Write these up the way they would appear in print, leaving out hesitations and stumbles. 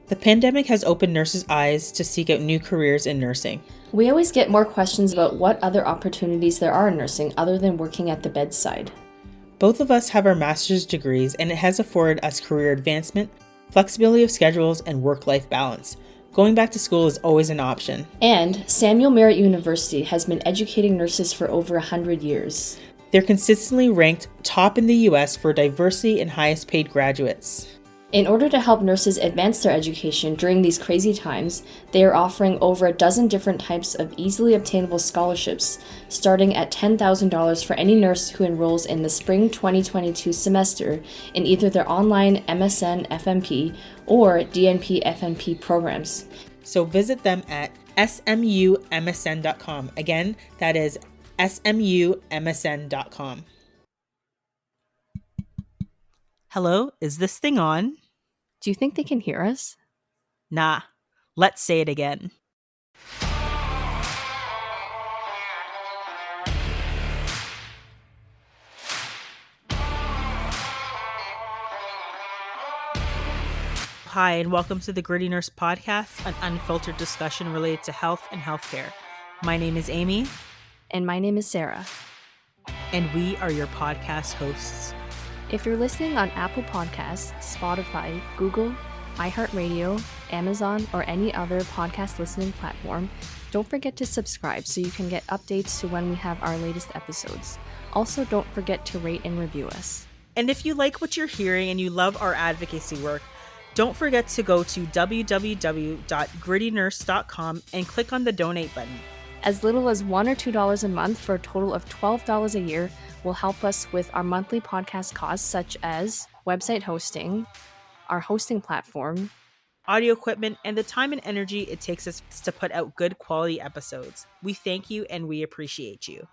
The pandemic has opened nurses' eyes to seek out new careers in nursing. We always get more questions about what other opportunities there are in nursing other than working at the bedside. Both of us have our master's degrees, and it has afforded us career advancement, flexibility of schedules, and work-life balance. Going back to school is always an option. And Samuel Merritt University has been educating nurses for over 100 years. They're consistently ranked top in the U.S. for diversity and highest paid graduates. In order to help nurses advance their education during these crazy times, they are offering over a dozen different types of easily obtainable scholarships, starting at $10,000 for any nurse who enrolls in the spring 2022 semester in either their online MSN FMP or DNP FMP programs. So visit them at smumsn.com. Again, that is smumsn.com. Hello, is this thing on? Do you think they can hear us? Nah, let's say it again. Hi, and welcome to the Gritty Nurse Podcast, an unfiltered discussion related to health and healthcare. My name is Amy. And my name is Sarah. And we are your podcast hosts. If you're listening on Apple Podcasts, Spotify, Google, iHeartRadio, Amazon, or any other podcast listening platform, don't forget to subscribe so you can get updates to when we have our latest episodes. Also, don't forget to rate and review us. And if you like what you're hearing and you love our advocacy work, don't forget to go to www.grittynurse.com and click on the donate button. As little as $1 or $2 a month for a total of $12 a year will help us with our monthly podcast costs such as website hosting, our hosting platform, audio equipment, and the time and energy it takes us to put out good quality episodes. We thank you and we appreciate you.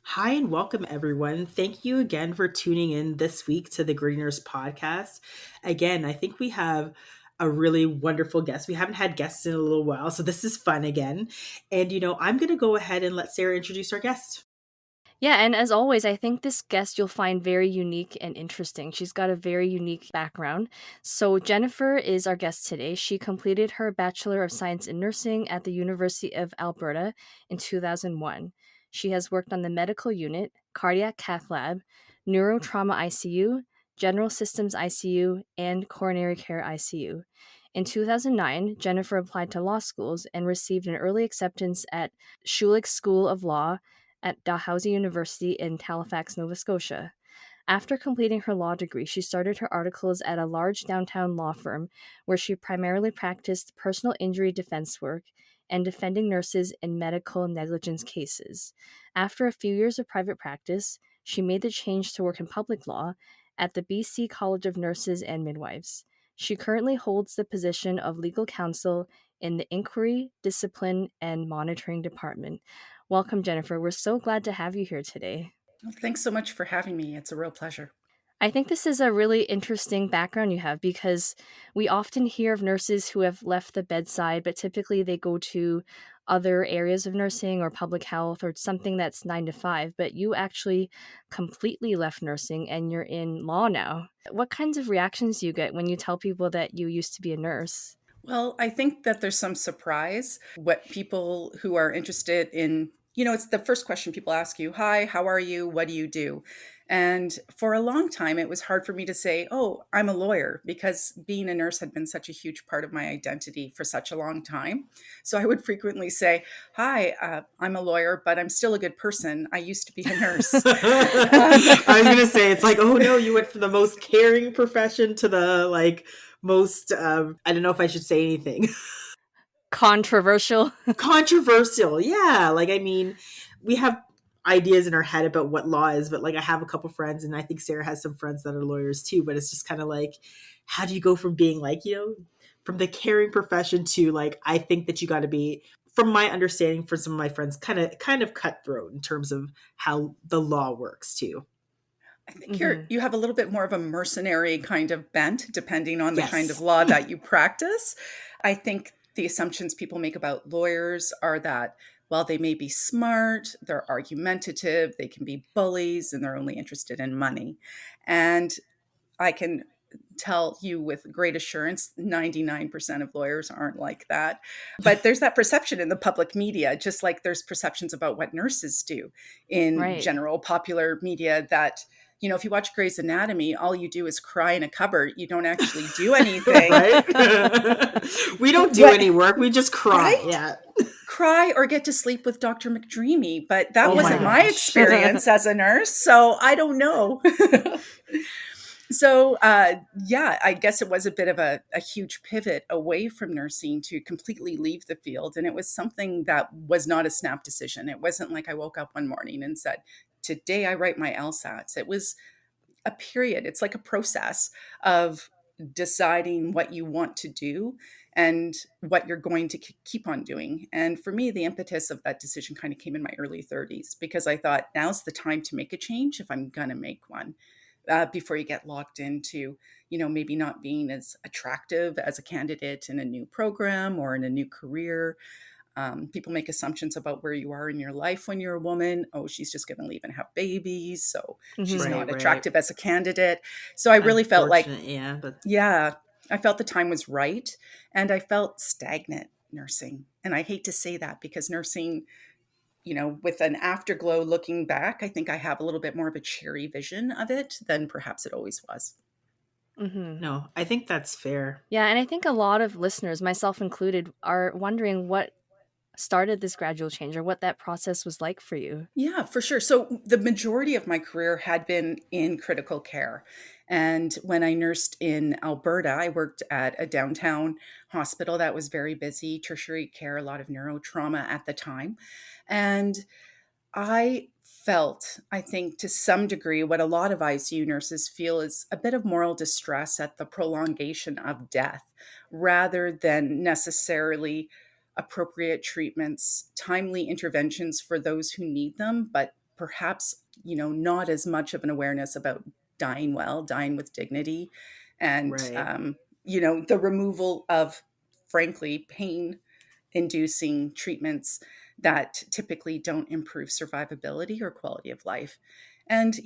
Hi and welcome everyone. Thank you again for tuning in this week to the Gritty Nurse Podcast. Again, I think we have a really wonderful guest. We haven't had guests in a little while, so this is fun again. And I'm going to go ahead and let Sarah introduce our guest. Yeah, and as always, I think this guest you'll find very unique and interesting. She's got a very unique background. So Jennifer is our guest today. She completed her Bachelor of Science in Nursing at the University of Alberta in 2001. She has worked on the medical unit, cardiac cath lab, neurotrauma ICU, general systems ICU, and coronary care ICU. In 2009, Jennifer applied to law schools and received an early acceptance at Schulich School of Law at Dalhousie University in Halifax, Nova Scotia. After completing her law degree, she started her articles at a large downtown law firm where she primarily practiced personal injury defense work and defending nurses in medical negligence cases. After a few years of private practice, she made the change to work in public law at the BC College of Nurses and Midwives. She currently holds the position of legal counsel in the Inquiry, Discipline, and Monitoring Department. Welcome, Jennifer. We're so glad to have you here today. Well, thanks so much for having me. It's a real pleasure. I think this is a really interesting background you have because we often hear of nurses who have left the bedside, but typically they go to other areas of nursing or public health or something that's 9 to 5, but you actually completely left nursing and you're in law now. What kinds of reactions do you get when you tell people that you used to be a nurse? Well, I think that there's some surprise. What people who are interested in, it's the first question people ask you, hi, how are you? What do you do? And for a long time, it was hard for me to say, oh, I'm a lawyer, because being a nurse had been such a huge part of my identity for such a long time. So I would frequently say, hi, I'm a lawyer, but I'm still a good person. I used to be a nurse. I was going to say, it's like, oh no, you went from the most caring profession to the most, I don't know if I should say anything. Controversial. Controversial, yeah. We have ideas in our head about what law is, but I have a couple friends, and I think Sarah has some friends that are lawyers too, but it's just kind of how do you go from being from the caring profession to I think that you got to be, from my understanding for some of my friends, kind of cutthroat in terms of how the law works too. I think you have a little bit more of a mercenary kind of bent, depending on the kind of law that you practice. I think the assumptions people make about lawyers are that, while they may be smart, they're argumentative, they can be bullies, and they're only interested in money. And I can tell you with great assurance, 99% of lawyers aren't like that. But there's that perception in the public media, just like there's perceptions about what nurses do in Right. general popular media that, if you watch Grey's Anatomy, all you do is cry in a cupboard. You don't actually do anything. Right? We don't do any work. We just cry. Right? Yeah. Cry or get to sleep with Dr. McDreamy. But that Oh my wasn't my gosh. experience as a nurse. So I don't know. So, yeah, I guess it was a bit of a huge pivot away from nursing to completely leave the field. And it was something that was not a snap decision. It wasn't like I woke up one morning and said, today I write my LSATs. It was a period. It's like a process of deciding what you want to do and what you're going to keep on doing. And for me, the impetus of that decision kind of came in my early 30s because I thought now's the time to make a change if I'm going to make one. Before you get locked into, maybe not being as attractive as a candidate in a new program or in a new career. People make assumptions about where you are in your life when you're a woman. Oh, she's just going to leave and have babies. So she's not attractive as a candidate. So I really felt like, I felt the time was right. And I felt stagnant nursing. And I hate to say that because nursing, with an afterglow looking back, I think I have a little bit more of a cherry vision of it than perhaps it always was. Mm-hmm. No, I think that's fair. Yeah, and I think a lot of listeners, myself included, are wondering what started this gradual change or what that process was like for you. Yeah, for sure. So the majority of my career had been in critical care. And when I nursed in Alberta, I worked at a downtown hospital that was very busy, tertiary care, a lot of neurotrauma at the time. And I felt, I think, to some degree, what a lot of ICU nurses feel is a bit of moral distress at the prolongation of death rather than necessarily appropriate treatments, timely interventions for those who need them, but perhaps, not as much of an awareness about dying well, dying with dignity, and, Right. The removal of, frankly, pain inducing treatments that typically don't improve survivability or quality of life. And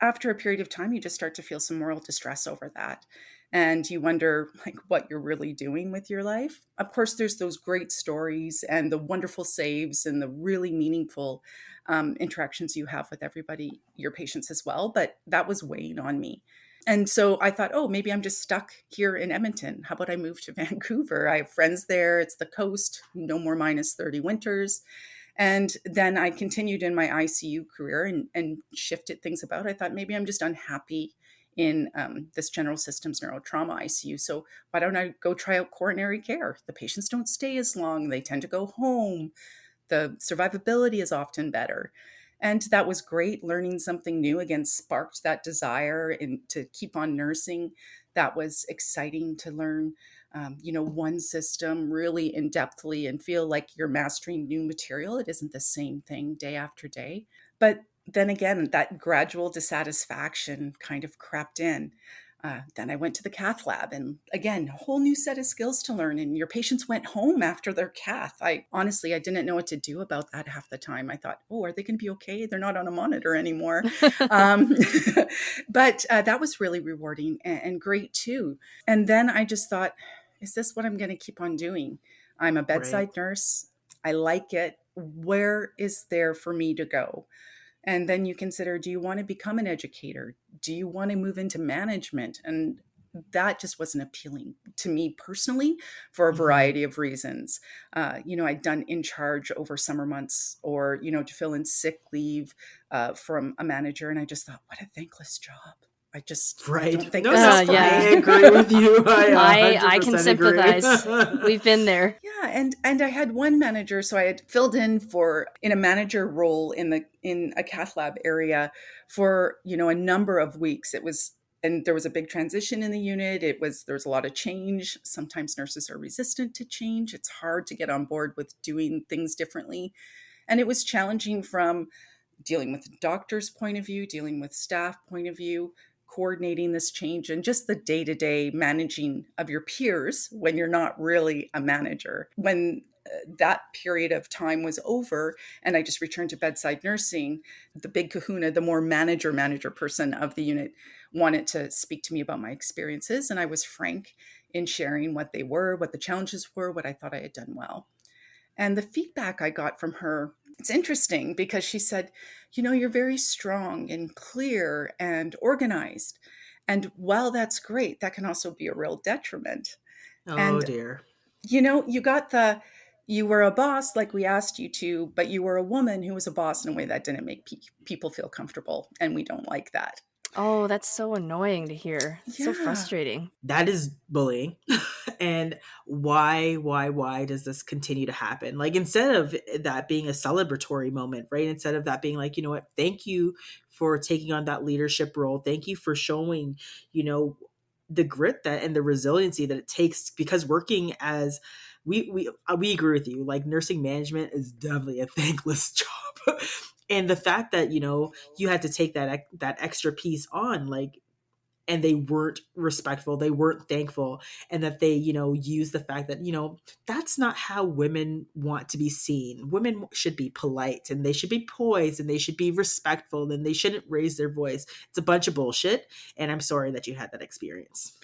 after a period of time, you just start to feel some moral distress over that. And you wonder what you're really doing with your life. Of course, there's those great stories and the wonderful saves and the really meaningful interactions you have with everybody, your patients as well. But that was weighing on me. And so I thought, oh, maybe I'm just stuck here in Edmonton. How about I move to Vancouver? I have friends there. It's the coast, no more minus 30 winters. And then I continued in my ICU career and shifted things about. I thought maybe I'm just unhappy in this general systems neurotrauma ICU. So why don't I go try out coronary care? The patients don't stay as long. They tend to go home. The survivability is often better. And that was great. Learning something new again sparked that desire to keep on nursing. That was exciting to learn, one system really in depthly and feel like you're mastering new material. It isn't the same thing day after day. But then again, that gradual dissatisfaction kind of crept in. Then I went to the cath lab and again, a whole new set of skills to learn. And your patients went home after their cath. I didn't know what to do about that half the time. I thought, oh, are they going to be okay? They're not on a monitor anymore. But that was really rewarding and great too. And then I just thought, is this what I'm going to keep on doing? I'm a bedside nurse. I like it. Where is there for me to go? And then you consider, do you want to become an educator? Do you want to move into management? And that just wasn't appealing to me personally for a variety of reasons. I'd done in charge over summer months or, to fill in sick leave from a manager. And I just thought, what a thankless job. I don't think I agree with you. I can sympathize. We've been there. Yeah, and I had one manager, so I had filled in a manager role in a cath lab area for a number of weeks. And there was a big transition in the unit. There was a lot of change. Sometimes nurses are resistant to change. It's hard to get on board with doing things differently, and it was challenging from dealing with the doctor's point of view, dealing with staff point of view, coordinating this change, and just the day-to-day managing of your peers when you're not really a manager. When that period of time was over and I just returned to bedside nursing, the big kahuna, the more manager person of the unit wanted to speak to me about my experiences. And I was frank in sharing what they were, what the challenges were, what I thought I had done well. And the feedback I got from her, it's interesting because she said, you're very strong and clear and organized. And while that's great, that can also be a real detriment. Oh And, dear. you got you were a boss like we asked you to, but you were a woman who was a boss in a way that didn't make people feel comfortable. And we don't like that. Oh, that's so annoying to hear. So Yeah. frustrating. That is bullying. And why does this continue to happen? Like, instead of that being a celebratory moment, right? Instead of that being like, you know what, thank you for taking on that leadership role. Thank you for showing, you know, the grit that and the resiliency that it takes, because working as we agree with you, like nursing management is definitely a thankless job. And the fact that, you know, you had to take that extra piece on, like, and they weren't respectful, they weren't thankful, and that they, you know, use the fact that, you know, that's not how women want to be seen. Women should be polite, and they should be poised, and they should be respectful, and they shouldn't raise their voice. It's a bunch of bullshit, and I'm sorry that you had that experience.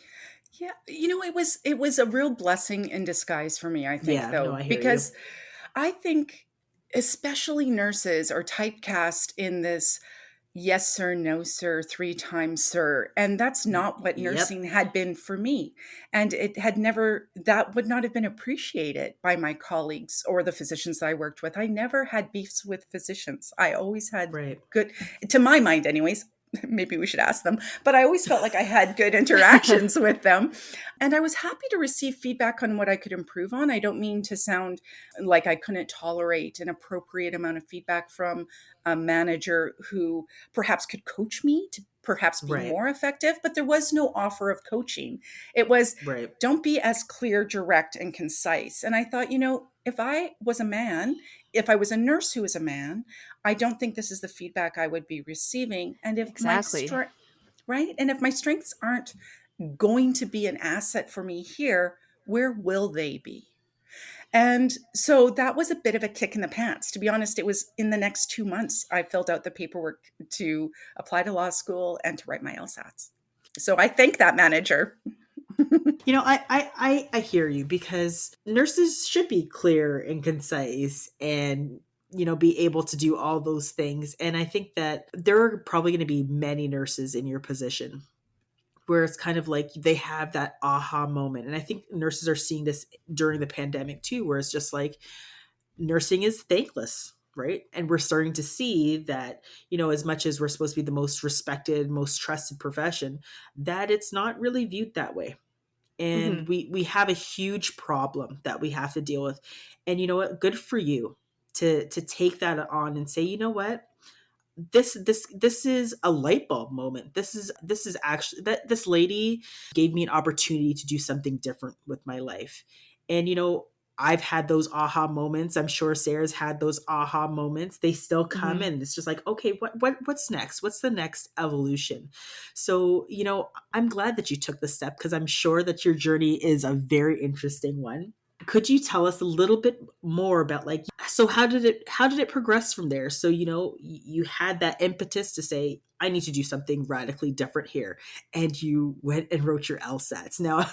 Yeah, it was a real blessing in disguise for me, I think, Yeah, no, though, I hear you. because I think especially nurses are typecast in this yes sir, no sir, three times sir, and that's not what Yep. nursing had been for me. And it had never that would not have been appreciated by my colleagues or the physicians that I worked with. I never had beefs with physicians. I always had Right. good, to my mind anyways. Maybe we should ask them, but I always felt like I had good interactions with them. And I was happy to receive feedback on what I could improve on. I don't mean to sound like I couldn't tolerate an appropriate amount of feedback from a manager who perhaps could coach me to perhaps be Right. more effective, but there was no offer of coaching. It was, Right. don't be as clear, direct, and concise. And I thought, if I was a man, if I was a nurse who was a man, I don't think this is the feedback I would be receiving. And if my Exactly. right, and if my strengths aren't going to be an asset for me here, where will they be? And so that was a bit of a kick in the pants. To be honest, it was in the next 2 months I filled out the paperwork to apply to law school and to write my LSATs. So I thank that manager. You know, I hear you, because nurses should be clear and concise, and, you know, be able to do all those things. And I think that there are probably going to be many nurses in your position where it's kind of like they have that aha moment. And I think nurses are seeing this during the pandemic too, where it's just like nursing is thankless, right? And we're starting to see that, you know, as much as we're supposed to be the most respected, most trusted profession, that it's not really viewed that way. Hmm. And we have a huge problem that we have to deal with. And you know what, good for you to take that on and say, you know what, this is a light bulb moment. This is actually, that this lady gave me an opportunity to do something different with my life. And you know, I've had those aha moments. I'm sure Sarah's had those aha moments. They still come, Hmm. and it's just like, okay, what's next? What's the next evolution? So, you know, I'm glad that you took the step, because I'm sure that your journey is a very interesting one. Could you tell us a little bit more about, like, so how did it progress from there? So, you know, you had that impetus to say, I need to do something radically different here, and you went and wrote your LSATs. Now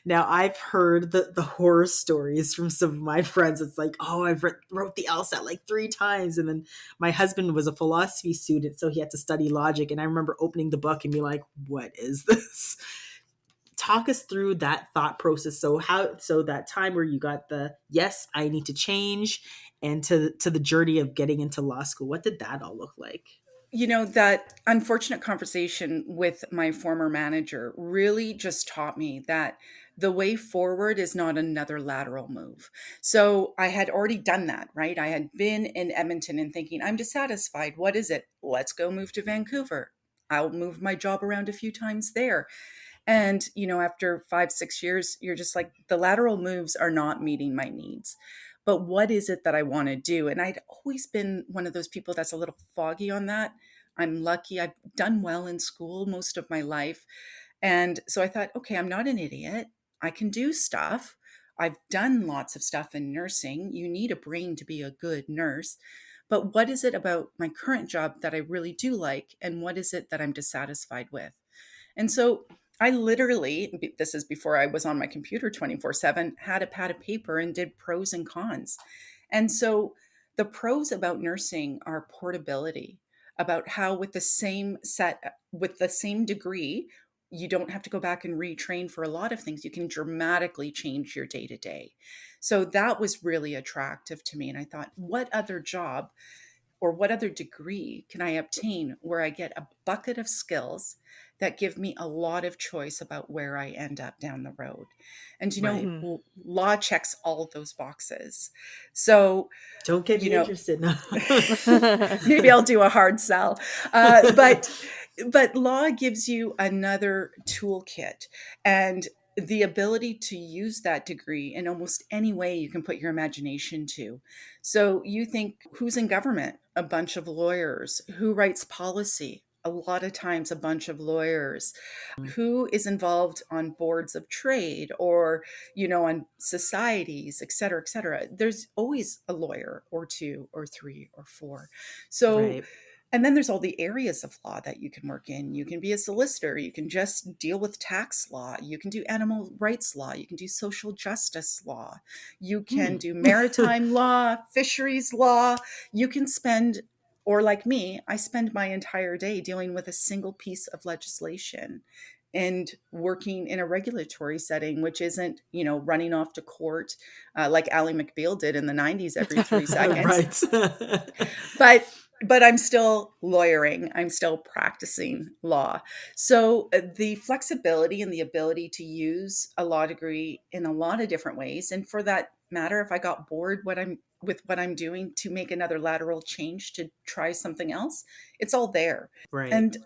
now I've heard the horror stories from some of my friends. It's like, oh, wrote the LSAT like 3 times. And then my husband was a philosophy student, so he had to study logic, and I remember opening the book and be like, what is this? Talk us through that thought process. So that time where you got the, yes, I need to change, and to the journey of getting into law school, what did that all look like? That unfortunate conversation with my former manager really just taught me that the way forward is not another lateral move. So I had already done that, right? I had been in Edmonton and thinking, I'm dissatisfied. What is it? Let's go move to Vancouver. I'll move my job around a few times there. And, after 5, 6 years, you're just like, the lateral moves are not meeting my needs. But what is it that I want to do? And I'd always been one of those people that's a little foggy on that. I'm lucky. I've done well in school most of my life. And so I thought, okay, I'm not an idiot. I can do stuff. I've done lots of stuff in nursing. You need a brain to be a good nurse. But what is it about my current job that I really do like? And what is it that I'm dissatisfied with? And so I literally, this is before I was on my computer 24/7, had a pad of paper and did pros and cons. And so the pros about nursing are portability, about how with the same degree, you don't have to go back and retrain for a lot of things. You can dramatically change your day to day. So that was really attractive to me. And I thought, what other job or what other degree can I obtain where I get a bucket of skills that give me a lot of choice about where I end up down the road? And, Right. law checks all of those boxes. So, Don't get me interested. No. maybe I'll do a hard sell. But law gives you another toolkit and the ability to use that degree in almost any way you can put your imagination to. So you think, who's in government? A bunch of lawyers. Who writes policy? A lot of times a bunch of lawyers. Who is involved on boards of trade or, on societies, et cetera, et cetera. There's always a lawyer or two or three or four. So, Right. and then there's all the areas of law that you can work in. You can be a solicitor. You can just deal with tax law. You can do animal rights law. You can do social justice law. You can do maritime law, fisheries law. You can spend, or like me, I spend my entire day dealing with a single piece of legislation and working in a regulatory setting, which isn't, running off to court like Ally McBeal did in the 90s every 3 seconds. Right. But I'm still lawyering. I'm still practicing law. So the flexibility and the ability to use a law degree in a lot of different ways. And for that matter, if I got bored with what I'm doing, to make another lateral change to try something else, it's all there. Right. And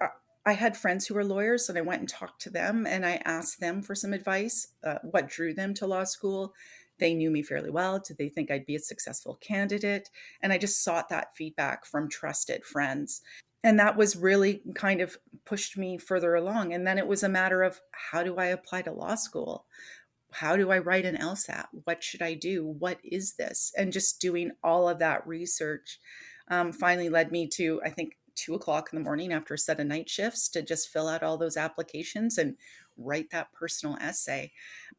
I had friends who were lawyers, and I went and talked to them and I asked them for some advice, what drew them to law school. They knew me fairly well. Did they think I'd be a successful candidate? And I just sought that feedback from trusted friends. And that was really kind of pushed me further along. And then it was a matter of, how do I apply to law school? How do I write an LSAT? What should I do? What is this? And just doing all of that research finally led me to, I think, 2:00 in the morning after a set of night shifts to just fill out all those applications and write that personal essay.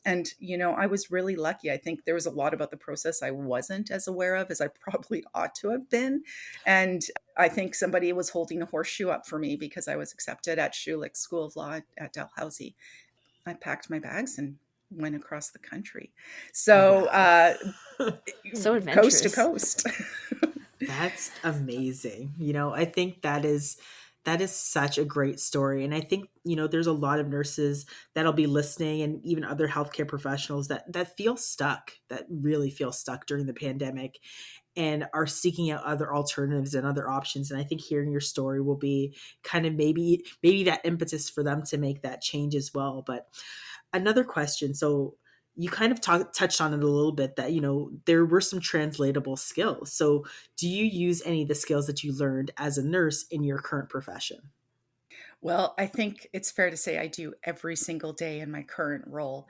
And, I was really lucky. I think there was a lot about the process I wasn't as aware of as I probably ought to have been. And I think somebody was holding a horseshoe up for me because I was accepted at Schulich School of Law at Dalhousie. I packed my bags and went across the country. So, So coast to adventurous. coast. That's amazing. I think that is such a great story. And I think, there's a lot of nurses that'll be listening, and even other healthcare professionals that feel stuck, that really feel stuck during the pandemic, and are seeking out other alternatives and other options. And I think hearing your story will be kind of maybe that impetus for them to make that change as well. But another question. So you kind of touched on it a little bit, that, there were some translatable skills. So do you use any of the skills that you learned as a nurse in your current profession? Well, I think it's fair to say I do every single day in my current role.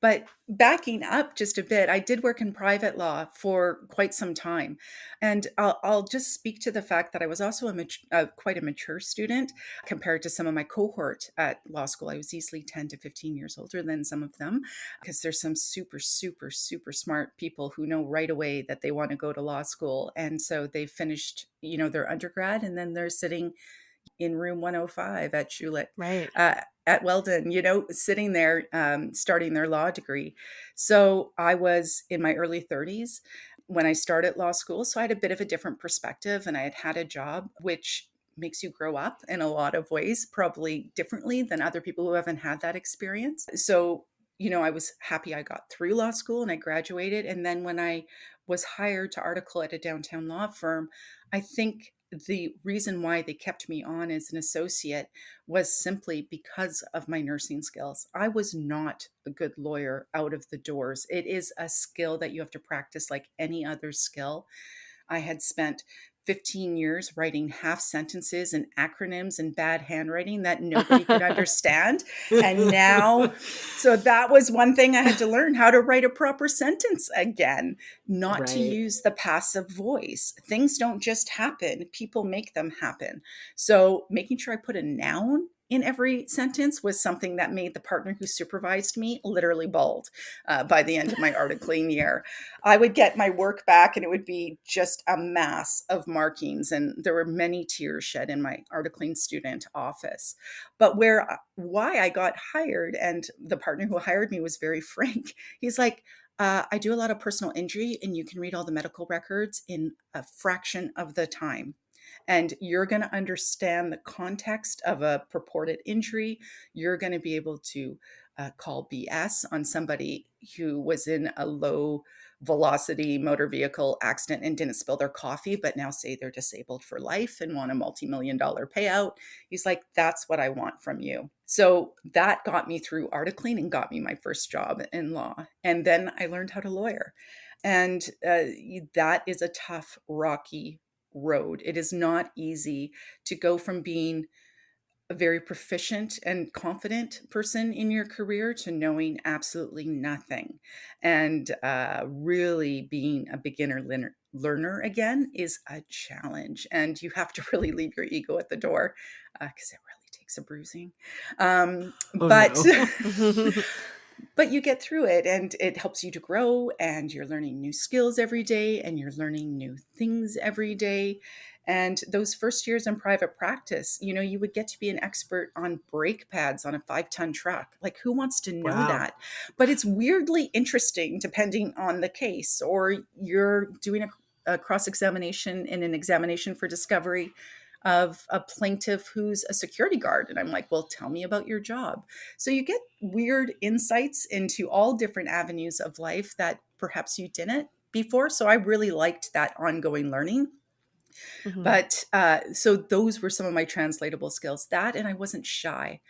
But backing up just a bit, I did work in private law for quite some time. And I'll just speak to the fact that I was also quite a mature student compared to some of my cohort at law school. I was easily 10 to 15 years older than some of them, because there's some super, super, super smart people who know right away that they want to go to law school. And so they finished, their undergrad, and then they're sitting in room 105 at Schulich, Right. at Weldon, sitting there, starting their law degree. So I was in my early 30s when I started law school. So I had a bit of a different perspective, and I had a job which makes you grow up in a lot of ways, probably differently than other people who haven't had that experience. So, I was happy I got through law school and I graduated. And then when I was hired to article at a downtown law firm, I think the reason why they kept me on as an associate was simply because of my nursing skills. I was not a good lawyer out of the doors. It is a skill that you have to practice like any other skill. I had spent 15 years writing half sentences and acronyms and bad handwriting that nobody could understand. And now, so that was one thing I had to learn, how to write a proper sentence again, not to Right. use the passive voice. Things don't just happen, people make them happen. So making sure I put a noun in every sentence was something that made the partner who supervised me literally bald by the end of my articling year. I would get my work back and it would be just a mass of markings. And there were many tears shed in my articling student office. But why I got hired, and the partner who hired me was very frank. He's like, I do a lot of personal injury, and you can read all the medical records in a fraction of the time. And you're going to understand the context of a purported injury. You're going to be able to call BS on somebody who was in a low velocity motor vehicle accident and didn't spill their coffee, but now say they're disabled for life and want a multi-million-dollar payout. He's like, that's what I want from you. So that got me through articling and got me my first job in law. And then I learned how to lawyer. And that is a tough, rocky road. It is not easy to go from being a very proficient and confident person in your career to knowing absolutely nothing. And really being a beginner learner again is a challenge. And you have to really leave your ego at the door because it really takes a bruising. Oh, But no. but you get through it, and it helps you to grow, and you're learning new skills every day, and you're learning new things every day. And those first years in private practice, you would get to be an expert on brake pads on a 5-ton truck. Like, who wants to know Wow. that? But it's weirdly interesting depending on the case. Or you're doing a cross-examination in an examination for discovery of a plaintiff who's a security guard. And I'm like, well, tell me about your job. So you get weird insights into all different avenues of life that perhaps you didn't before. So I really liked that ongoing learning. Mhm. But so those were some of my translatable skills. That, and I wasn't shy.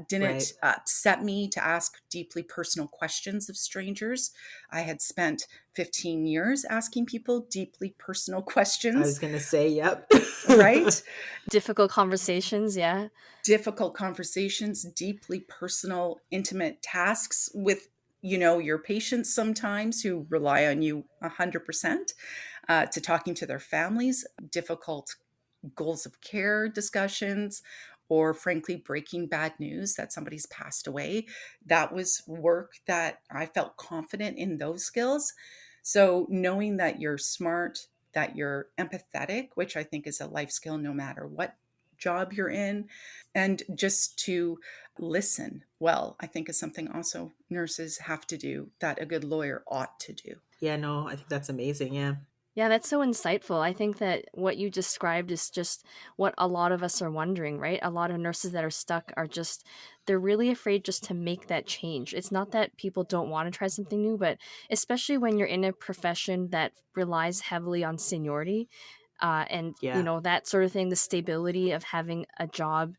Didn't Right. upset me to ask deeply personal questions of strangers. I had spent 15 years asking people deeply personal I questions, was going to say, yep. right? Difficult conversations, yeah. Difficult conversations, deeply personal, intimate tasks with, your patients sometimes who rely on you 100%, to talking to their families, difficult goals of care discussions, or frankly, breaking bad news that somebody's passed away. That was work that I felt confident in those skills. So knowing that you're smart, that you're empathetic, which I think is a life skill no matter what job you're in, and just to listen well, I think is something also nurses have to do that a good lawyer ought to do. Yeah, no, I think that's amazing. Yeah. Yeah, that's so insightful. I think that what you described is just what a lot of us are wondering, right? A lot of nurses that are stuck are just, they're really afraid just to make that change. It's not that people don't want to try something new, but especially when you're in a profession that relies heavily on seniority, and, Yeah. that sort of thing, the stability of having a job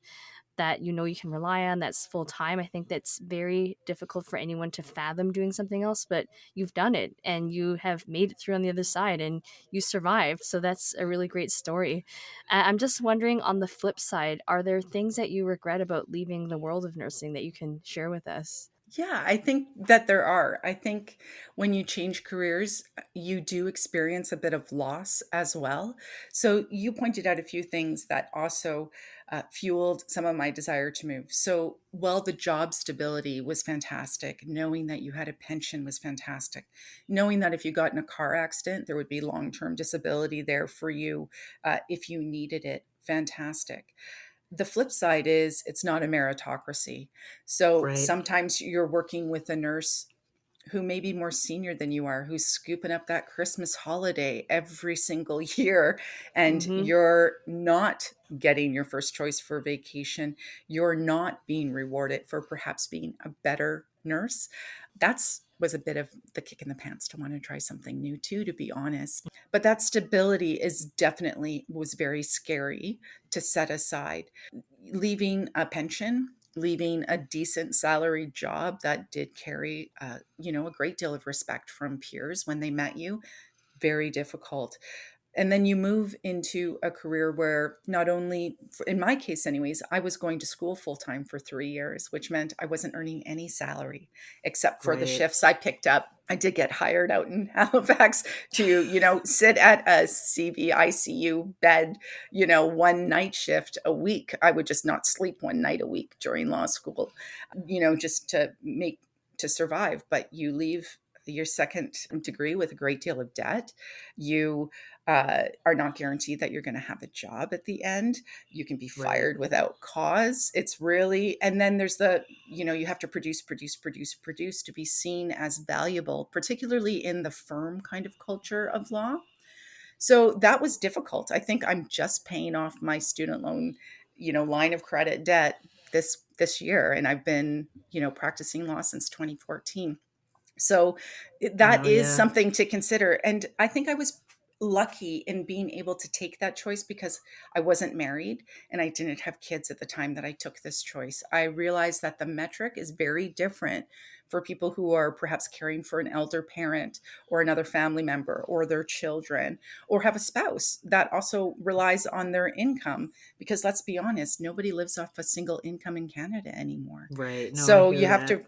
that you can rely on that's full time. I think that's very difficult for anyone to fathom doing something else, but you've done it and you have made it through on the other side and you survived. So that's a really great story. I'm just wondering, on the flip side, are there things that you regret about leaving the world of nursing that you can share with us? Yeah, I think that there are. I think when you change careers, you do experience a bit of loss as well. So you pointed out a few things that also fueled some of my desire to move. So, while the job stability was fantastic, knowing that you had a pension was fantastic, knowing that if you got in a car accident, there would be long-term disability there for you if you needed it, fantastic. The flip side is it's not a meritocracy. So Right. sometimes you're working with a nurse who may be more senior than you are, who's scooping up that Christmas holiday every single year, and Mm-hmm. you're not getting your first choice for vacation. You're not being rewarded for perhaps being a better nurse. That's was a bit of the kick in the pants to want to try something new too, to be honest. But that stability is definitely was very scary to set aside. Leaving a pension, leaving a decent salaried job that did carry, a great deal of respect from peers when they met you, very difficult. And then you move into a career where not only, in my case anyways, I was going to school full time for 3 years, which meant I wasn't earning any salary except for the Right. shifts I picked up. I did get hired out in Halifax to, sit at a CV ICU bed, one night shift a week. I would just not sleep one night a week during law school, just to survive. But you leave your second degree with a great deal of debt. You are not guaranteed that you're going to have a job at the end. You can be Right. fired without cause. It's really, and then there's you have to produce to be seen as valuable, particularly in the firm kind of culture of law. So that was difficult. I think I'm just paying off my student loan, line of credit debt this year. And I've been, practicing law since 2014. So that Wow. is Yeah. something to consider. And I think I was lucky in being able to take that choice because I wasn't married and I didn't have kids at the time that I took this choice. I realized that the metric is very different for people who are perhaps caring for an elder parent or another family member or their children, or have a spouse that also relies on their income. Because let's be honest, nobody lives off a single income in Canada anymore. Right. No, I So hear you have that. to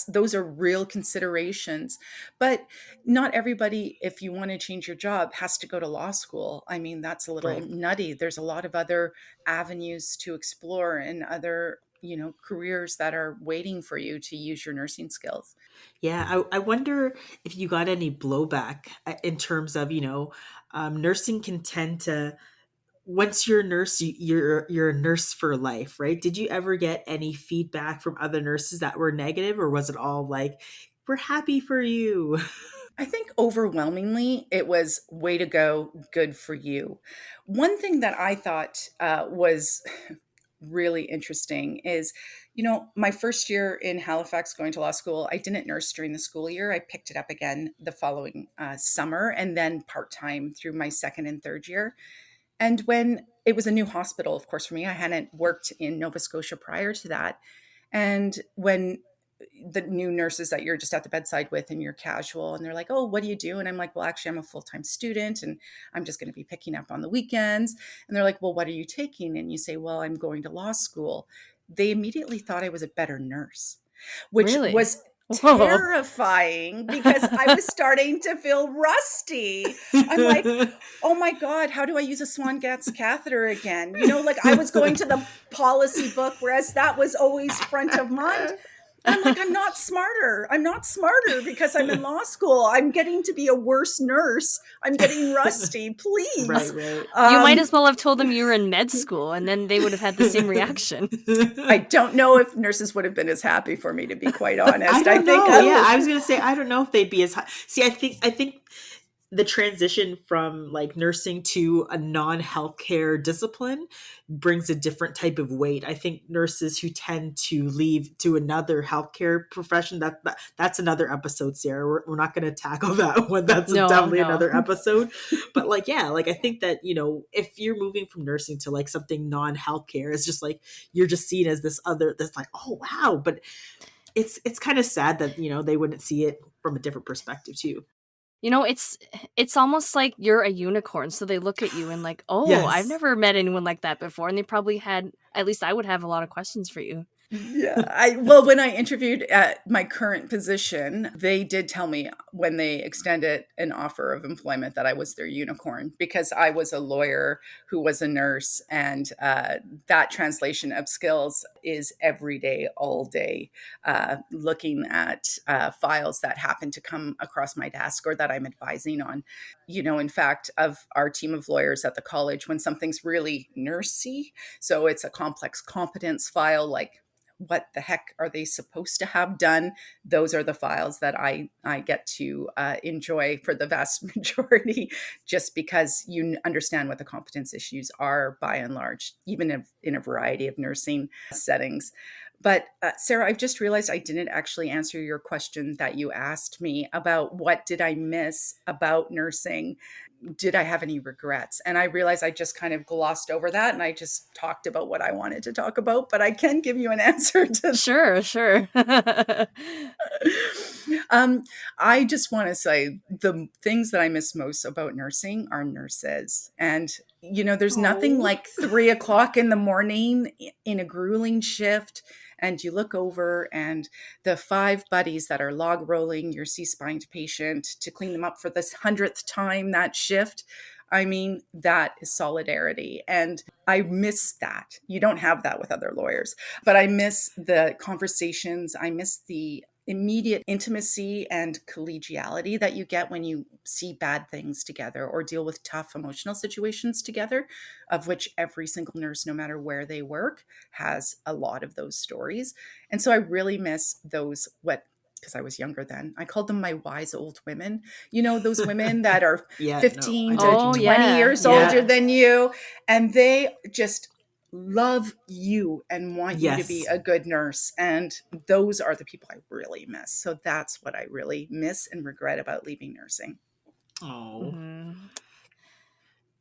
those are real considerations. But not everybody, if you want to change your job, has to go to law school. I mean, that's a little Right. nutty. There's a lot of other avenues to explore and other, careers that are waiting for you to use your nursing skills. Yeah, I wonder if you got any blowback in terms of, nursing can tend to, once you're a nurse, you're a nurse for life, right? Did you ever get any feedback from other nurses that were negative, or was it all like, we're happy for you? I think overwhelmingly it was way to go, good for you. One thing that I thought was really interesting is, my first year in Halifax going to law school, I didn't nurse during the school year. I picked it up again the following summer and then part time through my second and third year. And when it was a new hospital, of course, for me, I hadn't worked in Nova Scotia prior to that. And when the new nurses that you're just at the bedside with and you're casual and they're like, oh, what do you do? And I'm like, well, actually, I'm a full-time student and I'm just going to be picking up on the weekends. And they're like, well, what are you taking? And you say, well, I'm going to law school. They immediately thought I was a better nurse, which Really? was Whoa. terrifying because I was starting to feel rusty. I'm like, oh my God, how do I use a Swan Getz catheter again? Like I was going to the policy book, whereas that was always front of mind. I'm like, I'm not smarter. I'm not smarter because I'm in law school. I'm getting to be a worse nurse. I'm getting rusty. Right, Please. right. You might as well have told them you were in med school, and then they would have had the same reaction. I don't know if nurses would have been as happy for me, to be quite honest. I don't think know. Yeah, I was gonna say I don't know if they'd be as high. See, I think the transition from like nursing to a non-healthcare discipline brings a different type of weight. I think nurses who tend to leave to another healthcare profession, that's another episode, Sarah. We're not going to tackle that one. That's No, definitely no. another episode. But like, yeah, like I think that, if you're moving from nursing to like something non-healthcare, it's just like you're just seen as this other, that's like, oh wow. But it's kind of sad that, they wouldn't see it from a different perspective too. It's almost like you're a unicorn, so they look at you and like, oh, I've Yes. never met anyone like that before, and they probably had, at least I would have a lot of questions for you. Yeah, well, when I interviewed at my current position, they did tell me when they extended an offer of employment that I was their unicorn because I was a lawyer who was a nurse, and that translation of skills is every day, all day, looking at files that happen to come across my desk or that I'm advising on. In fact, of our team of lawyers at the college, when something's really nursey, so it's a complex competence file like what the heck are they supposed to have done? Those are the files that I get to enjoy for the vast majority, just because you understand what the competence issues are by and large, even if in a variety of nursing settings. But Sarah, I've just realized I didn't actually answer your question that you asked me about what did I miss about nursing? Did I have any regrets? And I realized I just kind of glossed over that and I just talked about what I wanted to talk about, but I can give you an answer to Sure. I just want to say the things that I miss most about nursing are nurses. And, there's nothing Oh. like 3 o'clock in the morning in a grueling shift. And you look over and the 5 buddies that are log rolling your C-spined patient to clean them up for this 100th time that shift. I mean, that is solidarity. And I miss that. You don't have that with other lawyers, but I miss the conversations. I miss the immediate intimacy and collegiality that you get when you see bad things together or deal with tough emotional situations together, of which every single nurse, no matter where they work, has a lot of those stories. And so I really miss those, because I was younger then, I called them my wise old women. Those women that are Yeah, no, I 15 know to what you Oh, mean. 20 yeah. years Yeah. older than you, and they just love you and want you to be Yes. a good nurse. And those are the people I really miss. So that's what I really miss and regret about leaving nursing. Oh. Mhm.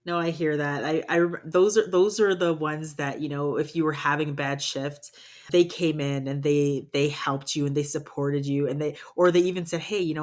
No, I hear that. Those are the ones that, if you were having a bad shift, they came in and they helped you and they supported you and they even said, "Hey,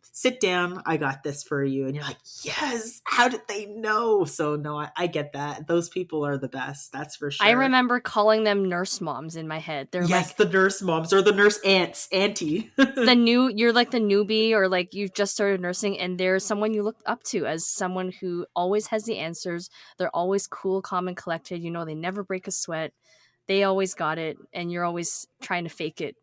sit down. I got this for you." And you're like, "Yes, how did they know?" So no, I get that. Those people are the best. That's for I sure. remember calling them nurse moms in my head. They're Yes, like the nurse moms or the nurse auntie. you're like the newbie, or like you've just started nursing, and they're someone you look up to as someone who always has the answers. They're always cool, calm, and collected. They never break a sweat. They always got it, and you're always trying to fake it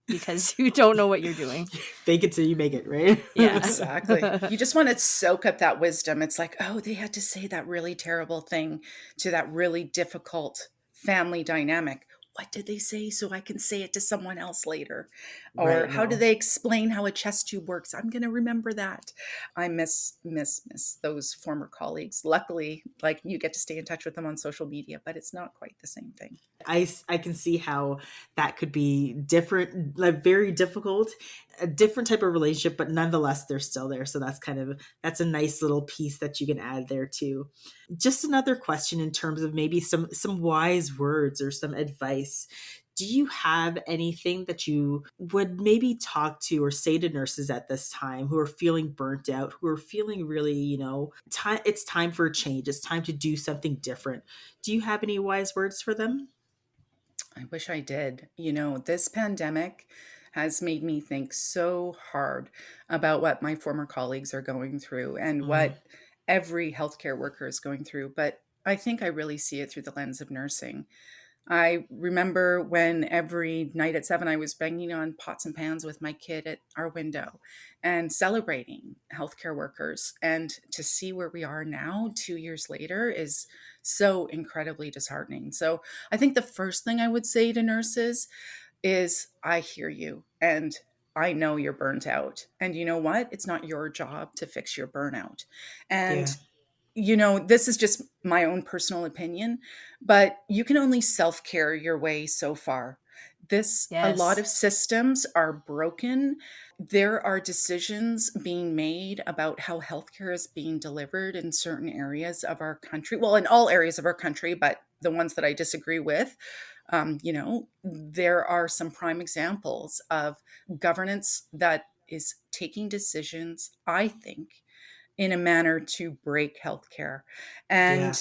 because you don't know what you're doing. Fake it till you make it, right? Yeah. Exactly. You just want to soak up that wisdom. It's like, oh, they had to say that really terrible thing to that really difficult family dynamic. What did they say so I can say it to someone else later? Or Right, how do no. they explain how a chest tube works? I'm going to remember that. I miss those former colleagues. Luckily, like, you get to stay in touch with them on social media, but it's not quite the same thing. I can see how that could be different, like very difficult, a different type of relationship, but nonetheless, they're still there. So that's a nice little piece that you can add there too. Just another question in terms of maybe some wise words or some advice. Do you have anything that you would maybe talk to or say to nurses at this time who are feeling burnt out, who are feeling really, time, it's time for a change. It's time to do something different. Do you have any wise words for them? I wish I did. This pandemic has made me think so hard about what my former colleagues are going through and Mm, what every healthcare worker is going through. But I think I really see it through the lens of nursing. I remember when every night at 7, I was banging on pots and pans with my kid at our window and celebrating healthcare workers. And to see where we are now, 2 years later, is so incredibly disheartening. So I think the first thing I would say to nurses is, I hear you and I know you're burnt out. And you know what? It's not your job to fix your burnout. yeah. And this is just my own personal opinion, but you can only self-care your way so far. A lot Yes. of systems are broken. There are decisions being made about how healthcare is being delivered in certain areas of our country. Well, in all areas of our country, but the ones that I disagree with, there are some prime examples of governance that is taking decisions, I think, in a manner to break healthcare. Yeah.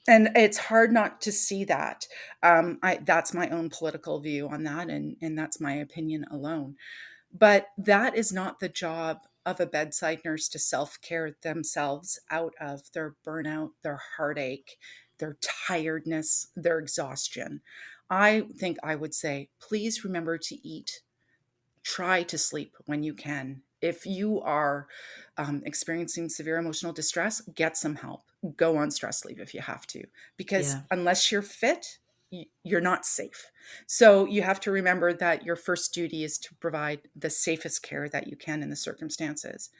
And it's hard not to see that. That's my own political view on that, and that's my opinion alone. But that is not the job of a bedside nurse to self-care themselves out of their burnout, their heartache, their tiredness, their exhaustion. I think I would say, please remember to eat, try to sleep when you can. If you are experiencing severe emotional distress, get some help. Go on stress leave if you have to, because Yeah. unless you're fit, you're not safe. So you have to remember that your first duty is to provide the safest care that you can in the circumstances.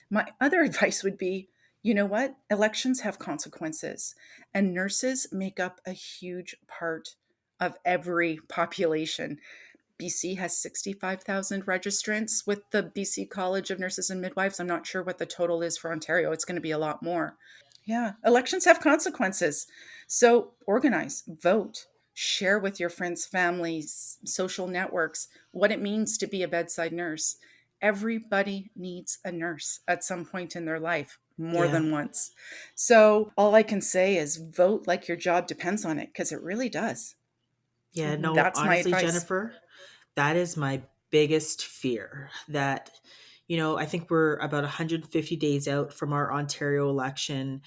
My other advice would be, you know what? Elections have consequences, and nurses make up a huge part of every population. BC has 65,000 registrants with the BC College of Nurses and Midwives. I'm not sure what the total is for Ontario. It's going to be a lot more. Yeah, elections have consequences. So organize, vote, share with your friends, families, social networks what it means to be a bedside nurse. Everybody needs a nurse at some point in their life, more Yeah. than once. So all I can say is vote like your job depends on it, because it really does. Yeah, no, That's my honestly, advice. Jennifer, that is my biggest fear that, I think we're about 150 days out from our Ontario election.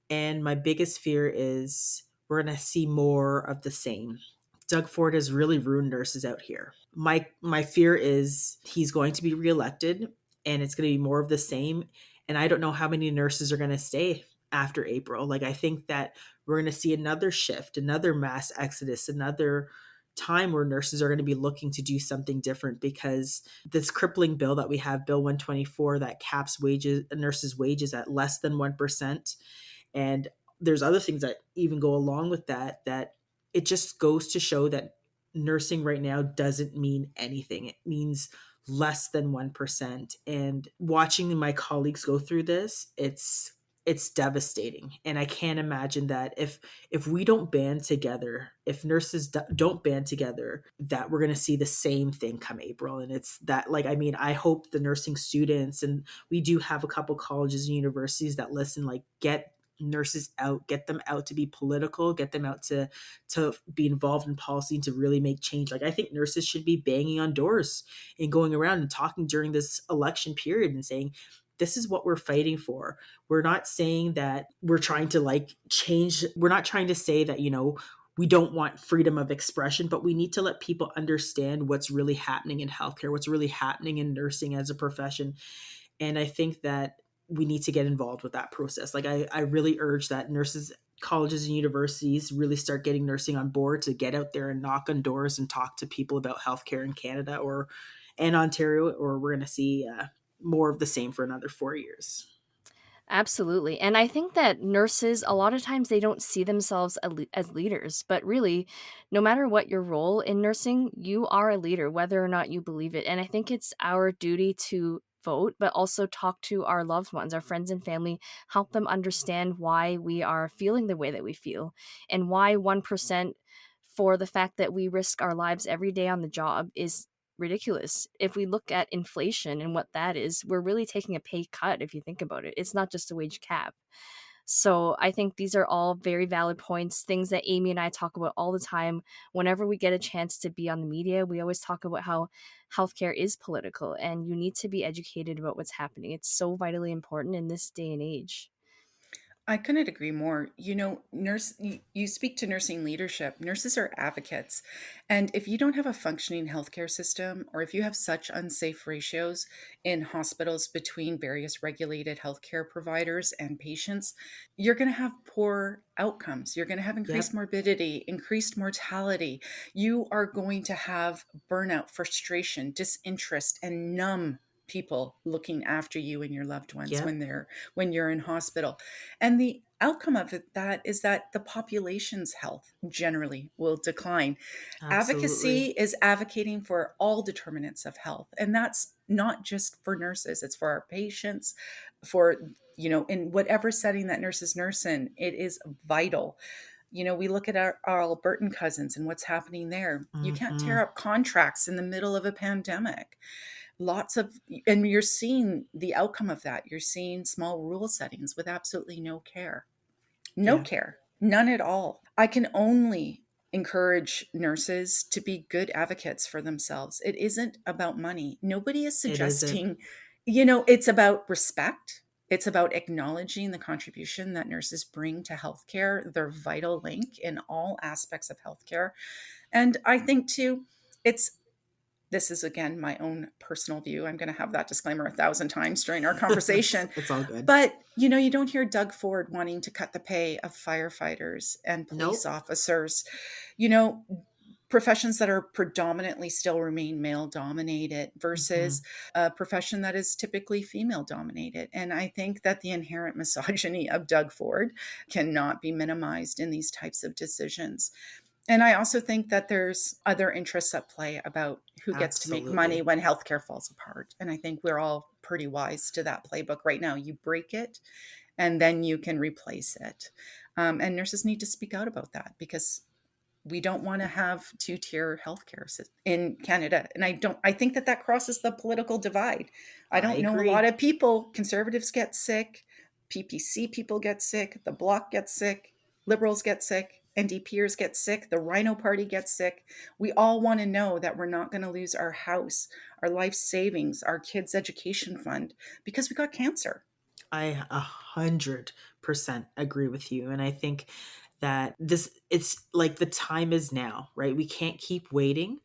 And my biggest fear is we're going to see more of the same. Doug Ford has really ruined nurses out here. My fear is he's going to be reelected and it's going to be more of the same. And I don't know how many nurses are going to stay after April. Like, I think that we're going to see another shift, another mass exodus, another time where nurses are going to be looking to do something different, because this crippling bill that we have, Bill 124, that caps nurses' wages at less than 1%. And there's other things that even go along with that, that it just goes to show that nursing right now doesn't mean anything. It means less than 1%. And watching my colleagues go through this, it's devastating. And I can't imagine that if we don't band together, if nurses don't band together, that we're going to see the same thing come April. And it's that, like, I mean, I hope the nursing students, and we do have a couple colleges and universities that listen, like, get nurses out, get them out to be political, get them out to be involved in policy and to really make change. Like, I think nurses should be banging on doors and going around and talking during this election period and saying, this is what we're fighting for. We're not saying that we're trying to, like, change. We're not trying to say that, we don't want freedom of expression, but we need to let people understand what's really happening in healthcare, what's really happening in nursing as a profession. And I think that we need to get involved with that process. Like, I really urge that nurses, colleges, and universities really start getting nursing on board to get out there and knock on doors and talk to people about healthcare in Canada and Ontario, or we're going to see more of the same for another 4 years. Absolutely. And I think that nurses, a lot of times, they don't see themselves as leaders, but really, no matter what your role in nursing, you are a leader, whether or not you believe it. And I think it's our duty to vote, but also talk to our loved ones, our friends and family, help them understand why we are feeling the way that we feel and why 1% for the fact that we risk our lives every day on the job is ridiculous. If we look at inflation and what that is, we're really taking a pay cut if you think about it. It's not just a wage cap. So I think these are all very valid points, things that Amy and I talk about all the time. Whenever we get a chance to be on the media, we always talk about how healthcare is political and you need to be educated about what's happening. It's so vitally important in this day and age. I couldn't agree more. You speak to nursing leadership. Nurses are advocates. And if you don't have a functioning healthcare system, or if you have such unsafe ratios in hospitals between various regulated healthcare providers and patients, you're going to have poor outcomes. You're going to have increased Yep. morbidity, increased mortality. You are going to have burnout, frustration, disinterest, and numb people looking after you and your loved ones Yep. when you're in hospital. And the outcome of that is that the population's health generally will decline. Absolutely. Advocacy is advocating for all determinants of health. And that's not just for nurses, it's for our patients, for, in whatever setting that nurses nurse in, it is vital. We look at our Albertan cousins and what's happening there. You can't Hmm. tear up contracts in the middle of a pandemic. And you're seeing the outcome of that. You're seeing small rural settings with absolutely no Yeah, care, none at all. I can only encourage nurses to be good advocates for themselves. It isn't about money. Nobody is it isn't. suggesting, it's about respect. It's about acknowledging the contribution that nurses bring to healthcare, their vital link in all aspects of healthcare. And I think too, it's this is again my own personal view. I'm going to have that disclaimer 1,000 times during our conversation. It's all good. But, you don't hear Doug Ford wanting to cut the pay of firefighters and police Nope. officers, you know, professions that are predominantly still remain male dominated versus Hmm. a profession that is typically female dominated. And I think that the inherent misogyny of Doug Ford cannot be minimized in these types of decisions. And I also think that there's other interests at play about who gets to make money Absolutely. when healthcare falls apart. And I think we're all pretty wise to that playbook right now. You break it and then you can replace it. And nurses need to speak out about that, because we don't want to have two-tier healthcare in Canada. And I think that crosses the political divide. I I don't know a lot agree. of people. Conservatives get sick, PPC people get sick, the Bloc gets sick, Liberals get sick, NDPers get sick, the Rhino Party gets sick. We all want to know that we're not going to lose our house, our life savings, our kids' education fund because we got cancer. I 100% agree with you. And I think that it's like the time is now, right? We can't keep waiting.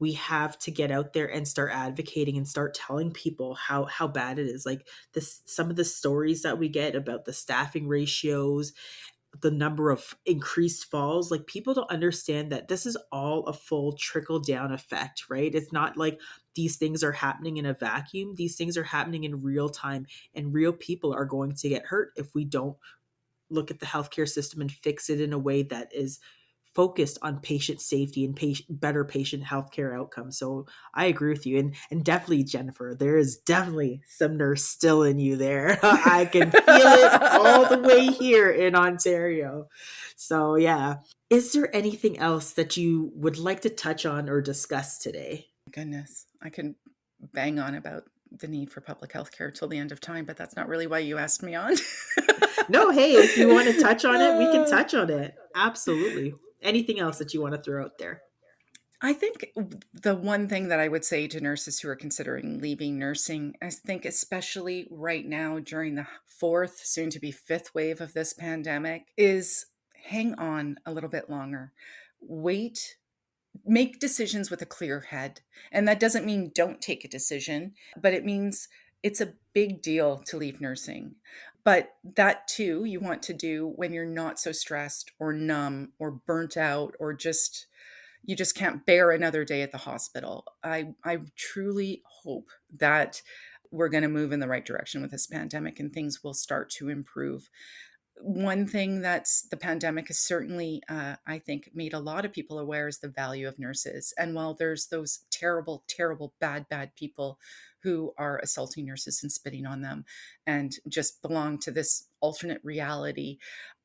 We have to get out there and start advocating and start telling people how bad it is. Like this, some of the stories that we get about the staffing ratios, the number of increased falls, like people don't understand that this is all a full trickle down effect, right? It's not like these things are happening in a vacuum. These things are happening in real time, and real people are going to get hurt if we don't look at the healthcare system and fix it in a way that is focused on patient safety and better patient healthcare outcomes. So I agree with you. And definitely, Jennifer, there is definitely some nurse still in you there. I can feel it all the way here in Ontario. So yeah. Is there anything else that you would like to touch on or discuss today? Goodness, I can bang on about the need for public health care till the end of time, but that's not really why you asked me on. No, hey, if you want to touch on it, we can touch on it. Absolutely. Anything else that you want to throw out there? I think the one thing that I would say to nurses who are considering leaving nursing, I think especially right now during the fourth, soon to be fifth wave of this pandemic, is hang on a little bit longer. Wait, make decisions with a clear head. And that doesn't mean don't take a decision, but it means it's a big deal to leave nursing. But that too, you want to do when you're not so stressed or numb or burnt out, or just you just can't bear another day at the hospital. I truly hope that we're going to move in the right direction with this pandemic and things will start to improve. One thing that's the pandemic has certainly, I think, made a lot of people aware is the value of nurses. And while there's those terrible, terrible, bad people who are assaulting nurses and spitting on them and just belong to this alternate reality,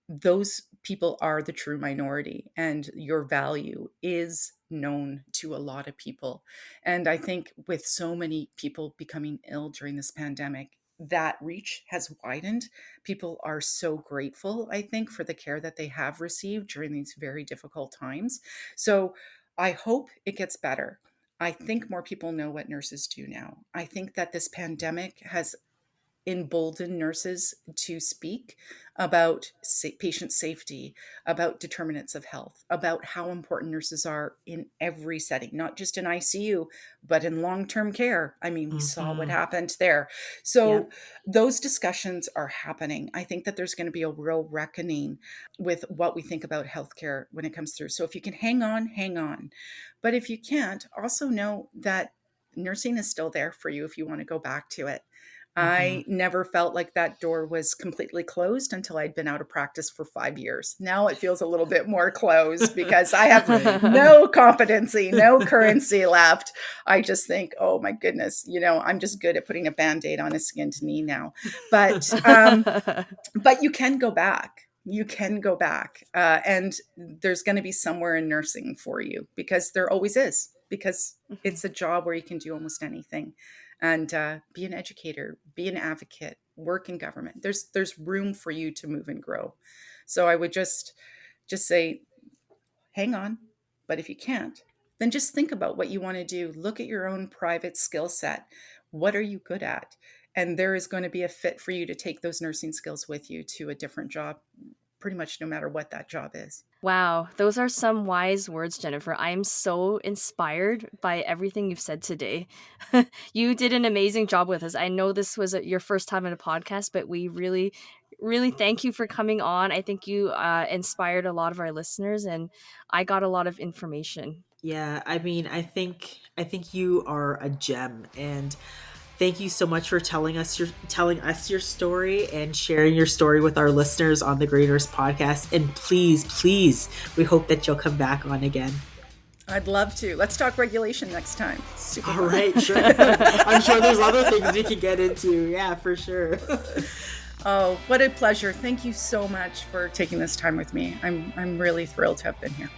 those people are the true minority, and your value is known to a lot of people. And I think with so many people becoming ill during this pandemic, that reach has widened. People are so grateful, I think, for the care that they have received during these very difficult times. So I hope it gets better. I think more people know what nurses do now. I think that this pandemic has embolden nurses to speak about patient safety, about determinants of health, about how important nurses are in every setting, not just in ICU, but in long-term care. I mean, we saw what Mm-hmm. happened there. So Yep. those discussions are happening. I think that there's going to be a real reckoning with what we think about healthcare when it comes through. So if you can hang on, hang on. But if you can't, also know that nursing is still there for you if you want to go back to it. Mm-hmm. I never felt like that door was completely closed until I'd been out of practice for 5 years. Now it feels a little bit more closed because I have Right. no competency, no currency left. I just think, oh my goodness, I'm just good at putting a Band-Aid on a skinned knee now. But you can go back. You can go back. And there's going to be somewhere in nursing for you, because there always is, because it's a job where you can do almost anything. And be an educator, be an advocate, work in government. There's room for you to move and grow. So I would just say, hang on. But if you can't, then just think about what you want to do. Look at your own private skill set. What are you good at? And there is going to be a fit for you to take those nursing skills with you to a different job, pretty much no matter what that job is. Wow, those are some wise words, Jennifer. I am so inspired by everything you've said today. You did an amazing job with us. I know this was your first time on a podcast, but we really, really thank you for coming on. I think you inspired a lot of our listeners, and I got a lot of information. Yeah, I mean, I think you are a gem, and Thank you so much for telling us your story and sharing your story with our listeners on the Grey Nurse podcast. And please, we hope that you'll come back on again. I'd love to. Let's talk regulation next time. Super fun. Right, sure. I'm sure there's other things we can get into. Yeah, for sure. Oh, what a pleasure. Thank you so much for taking this time with me. I'm really thrilled to have been here.